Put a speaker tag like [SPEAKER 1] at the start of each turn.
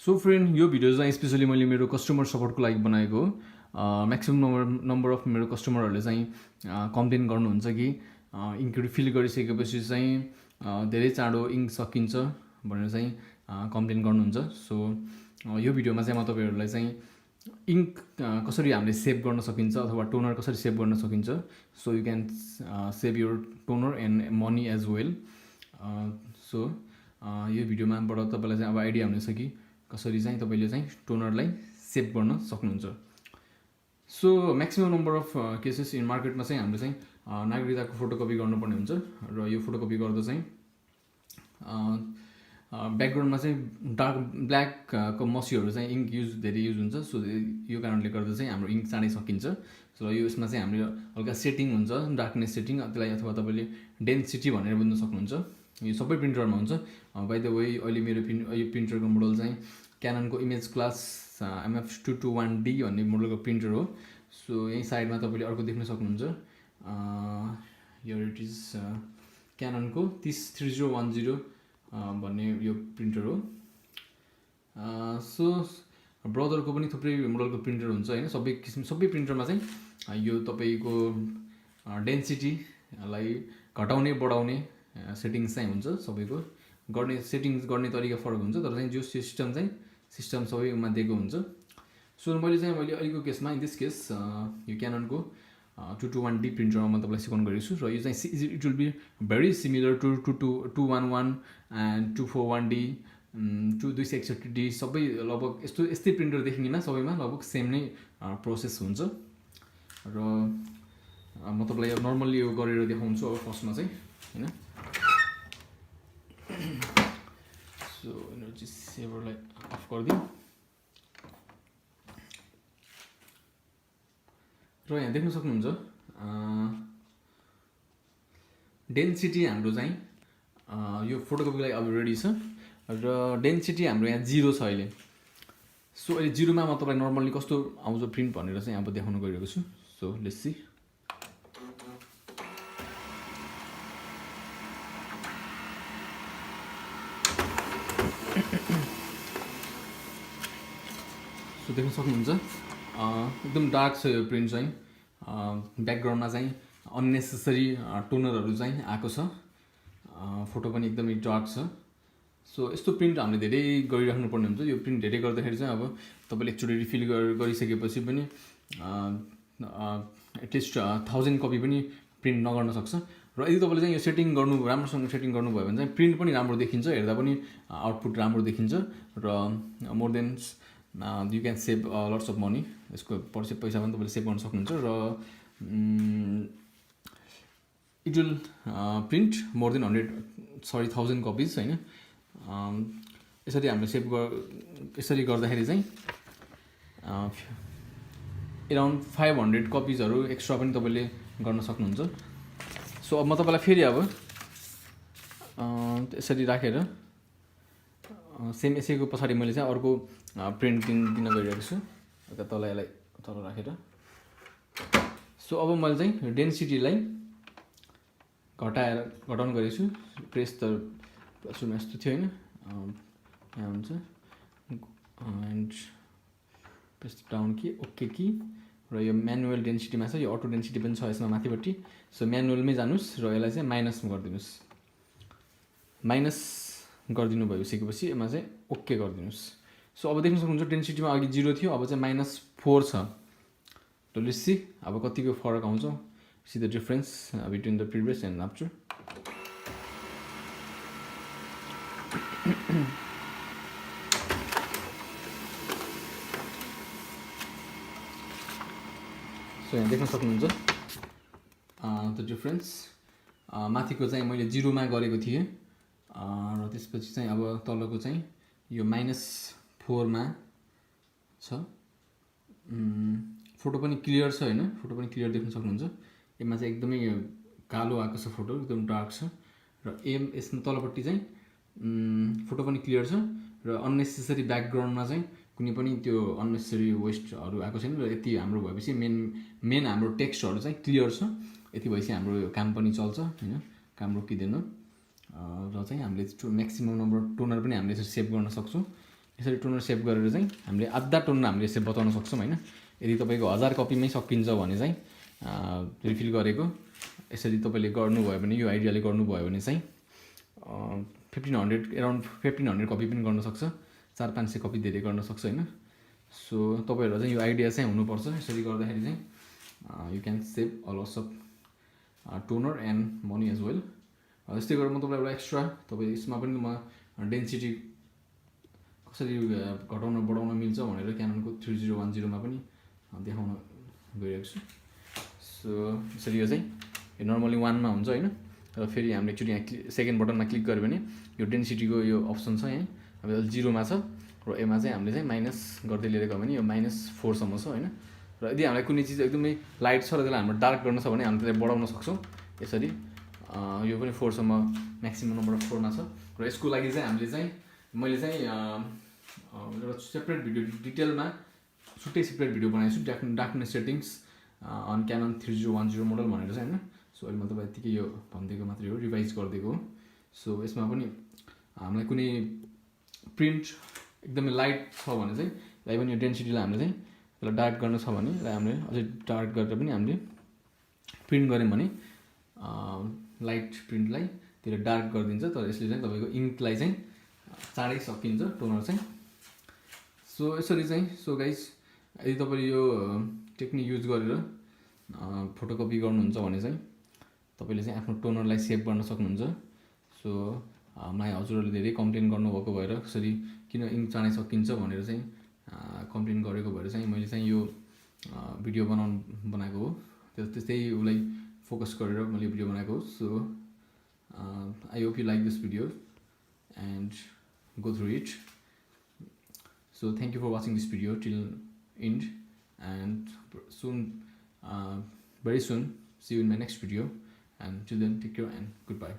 [SPEAKER 1] So friend यो video चाहिँ specially मैले मेरो कस्टमर सपोर्टको लागि बनाएको हो। म्याक्सिमम नम्बर अफ मेरो कस्टमरहरूले चाहिँ कम्प्लेन गर्नुहुन्छ कि इङ्क रिफिल गरिसकेपछि चाहिँ धेरै चाँडो इङ्क सकिन्छ भनेर चाहिँ कम्प्लेन गर्नुहुन्छ। सो यो भिडियोमा चाहिँ म तपाईँहरूलाई चाहिँ इङ्क कसरी हामीले सेभ गर्न सकिन्छ अथवा टोनर कसरी सेभ गर्न सकिन्छ, so you can save your toner and money as well. सो यो भिडियोमाबाट तपाईँलाई चाहिँ अब आइडिया हुनेछ कि कसरी चाहिँ तपाईँले चाहिँ टोनरलाई सेभ गर्न सक्नुहुन्छ। So maximum number of cases in मार्केटमा चाहिँ हामीले चाहिँ नागरिकताको फोटोकपी गर्नुपर्ने हुन्छ र यो फोटोकपी गर्दा चाहिँ ब्याकग्राउन्डमा चाहिँ डार्क ब्ल्याकको मसीहरू चाहिँ इङ्क धेरै युज हुन्छ। सो यो कारणले गर्दा चाहिँ हाम्रो इङ्क चाँडै सकिन्छ। सो यो यसमा चाहिँ हामीले हल्का सेटिङ हुन्छ, डार्कनेस सेटिङ, त्यसलाई अथवा तपाईँले डेन्सिटी भनेर बुझ्न सक्नुहुन्छ। यो सबै प्रिन्टरमा हुन्छ। बाइ द वे अहिले मेरो यो प्रिन्टरको मोडल चाहिँ क्याननको इमेज क्लास MF221D भन्ने मोडलको प्रिन्टर हो। सो यही साइडमा तपाईँले अर्को देख्न सक्नुहुन्छ, यो इट इज क्याननको 3010 भन्ने यो प्रिन्टर हो। सो ब्रदरको पनि थुप्रै मोडलको प्रिन्टर हुन्छ होइन। सबै प्रिन्टरमा चाहिँ यो तपाईँको डेन्सिटीलाई घटाउने बढाउने सेटिङ्स चाहिँ हुन्छ। सबैको सेटिङ्स गर्ने तरिका फरक हुन्छ, तर चाहिँ जो सिस्टम सबैमा दिएको हुन्छ। सो मैले अहिलेको केसमा इन दिस केस यो क्याननको 221D प्रिन्टरमा म तपाईँलाई सिकाउनु गरेको छु र यो चाहिँ it will be very similar to 211 and 241D 261D सबै लगभग यस्तै प्रिन्टर देखिनेमा सबैमा लगभग सेम नै प्रोसेस हुन्छ। र म तपाईँलाई नर्मल्ली यो गरेर देखाउँछु अब फर्स्टमा चाहिँ होइन। सो एनर्जी सेभरलाई अफ गरिदिउँ र यहाँ देख्न सक्नुहुन्छ डेन्सिटी हाम्रो चाहिँ यो फोटोकपीको लागि अब रेडी छ र डेन्सिटी हाम्रो यहाँ 0 छ अहिले। सो अहिले 0मा म तपाईँलाई नर्मल्ली कस्तो आउँछ प्रिन्ट भनेर चाहिँ अब देखाउन गइरहेको छु। So let's see. सो देख्न सक्नुहुन्छ एकदम डार्क छ यो प्रिन्ट चाहिँ। ब्याकग्राउन्डमा चाहिँ अन्नेसेसरी टोनरहरू चाहिँ आएको छ, फोटो पनि एकदमै डार्क छ। सो यस्तो प्रिन्ट हामीले धेरै गरिराख्नु पर्ने हुन्छ। यो प्रिन्ट धेरै गर्दाखेरि चाहिँ अब तपाईँले एकचोटि रिफिल गरिसकेपछि पनि एटलिस्ट 1000 कपी पनि प्रिन्ट नगर्न सक्छ। र यदि तपाईँले चाहिँ यो सेटिङ राम्रोसँग सेटिङ गर्नुभयो भने चाहिँ प्रिन्ट पनि राम्रो देखिन्छ, हेर्दा पनि आउटपुट राम्रो देखिन्छ र more than you can save lots of money. यसको पैसा पनि तपाईँले सेभ गर्न सक्नुहुन्छ र it will print more than 1000 copies होइन। यसरी हामीले यसरी गर्दाखेरि चाहिँ एराउन्ड 500 कपिजहरू एक्स्ट्रा पनि तपाईँले गर्न सक्नुहुन्छ। सो अब म तपाईँलाई फेरि अब यसरी राखेर सेम यसैको पछाडि मैले चाहिँ अर्को प्रिन्ट दिन गइरहेको छु, यता यसलाई तल राखेर। सो अब मैले चाहिँ डेन्सिटीलाई घटाउनु गरेको छु। प्रेस त सुरुमा यस्तो थियो होइन, यहाँ हुन्छ एन्ड प्रेस डाउन कि ओके कि र यो म्यानुअल डेन्सिटीमा छ, यो अटो डेन्सिटी पनि छ यसमा माथिपट्टि। सो म्यानुअलमै जानुहोस् र यसलाई चाहिँ माइनसमा गरिदिनुहोस्। माइनस गरिदिनु भइसकेपछि यसमा चाहिँ ओके गरिदिनुहोस्। सो अब देख्न सक्नुहुन्छ डेन्सिटीमा अघि 0 थियो, अब चाहिँ -4 छ। तो लेट्स सी अब कतिको फरक आउँछ। See the difference between the previous and after. So यहाँ देख्न सक्नुहुन्छ द डिफरेन्स। माथिको चाहिँ मैले 0मा गरेको थिएँ र त्यसपछि चाहिँ अब तलको चाहिँ यो -4 मा छ। फोटो पनि क्लियर छ होइन, फोटो पनि क्लियर देख्न सक्नुहुन्छ। यसमा चाहिँ एकदमै कालो आएको छ, फोटो एकदम डार्क छ र यसमा तलपट्टि चाहिँ फोटो पनि क्लियर छ र अन्नेसेसरी ब्याकग्राउन्डमा चाहिँ कुनै पनि त्यो अन्नेसेसरी वेस्टहरू आएको छैन। र यति हाम्रो भएपछि मेन हाम्रो टेक्स्टहरू चाहिँ क्लियर छ। यति भएपछि हाम्रो काम पनि चल्छ होइन, काम रोकिँदैन। र चाहिँ हामीले म्याक्सिमम नम्बर टोनर पनि हामीले सेभ गर्न सक्छौँ। यसरी टोनर सेभ गरेर चाहिँ हामीले आधा टोनर हामीले यसरी बताउन सक्छौँ होइन। यदि तपाईँको 1000 कपीमै सकिन्छ भने चाहिँ रिफिल गरेको यसरी तपाईँले गर्नुभयो भने, यो आइडियाले गर्नुभयो भने चाहिँ 1500 एराउन्ड 1500 कपी पनि गर्न सक्छ, 400-500 कपी धेरै गर्न सक्छ होइन। सो तपाईँहरूलाई चाहिँ यो आइडिया चाहिँ हुनुपर्छ। यसरी गर्दाखेरि चाहिँ you can save a lots of toner and money as well. यस्तै गरेर म तपाईँलाई एउटा एक्स्ट्रा तपाईँ यसमा पनि म डेन्सिटी कसरी घटाउन बढाउन मिल्छ भनेर क्याननको 3010 पनि देखाउन गइरहेको छु। सो यसरी यो चाहिँ यो नर्मली 1 मा हुन्छ होइन। र फेरि हामीले एकचोटि यहाँ सेकेन्ड बटनमा क्लिक गऱ्यो भने यो डेन्सिटीको यो अप्सन छ यहाँ, अब 0 मा छ र एमा चाहिँ हामीले चाहिँ माइनस गर्दै लिएर गयो भने यो -4 सम्म छ होइन। र यदि हामीलाई कुनै चिज एकदमै लाइट छ र त्यसलाई हाम्रो डार्क गर्न छ भने हामीले त्यसलाई बढाउन सक्छौँ यसरी। यो पनि 4 सम्म म्याक्सिमम नम्बर अफ 4 मा छ। र यसको लागि चाहिँ हामीले चाहिँ मैले चाहिँ एउटा सेपरेट भिडियो डिटेलमा छुट्टै सेपरेट भिडियो बनाएको छु, darkness settings on Canon 3010 model भनेर चाहिँ होइन। सो अहिले म तपाईँ यतिकै यो भनिदिएको मात्रै हो, रिभाइज गरिदिएको हो। सो यसमा पनि हामीलाई कुनै प्रिन्ट एकदमै लाइट छ भने चाहिँ इभन यो डेन्सिटीलाई हामीले चाहिँ यसलाई डार्क गर्न छ भने हामीले अझै डार्क गरेर पनि हामीले प्रिन्ट गऱ्यौँ भने लाइट प्रिन्टलाई त्यसले डार्क गरिदिन्छ। तर यसले चाहिँ तपाईँको इङ्कलाई चाहिँ चाँडै सकिन्छ टोनर चाहिँ। सो यसरी चाहिँ सो गाइस यदि तपाईँले यो टेक्निक युज गरेर फोटोकपी गर्नुहुन्छ भने चाहिँ तपाईँले चाहिँ आफ्नो टोनरलाई सेभ गर्न सक्नुहुन्छ। सो मलाई हजुरहरूले धेरै कम्प्लेन गर्नुभएको भएर कसरी किन इङ्क चाँडै सकिन्छ भनेर चाहिँ कम्प्लेन गरेको भएर चाहिँ मैले चाहिँ यो भिडियो बनाएको हो। त्यस्तै उसलाई फोकस गरेर मैले भिडियो बनाएको हो। So I hope you like this video and go through it. So thank you for watching this video till end, and soon very soon see you in my next video, and till then take care and goodbye.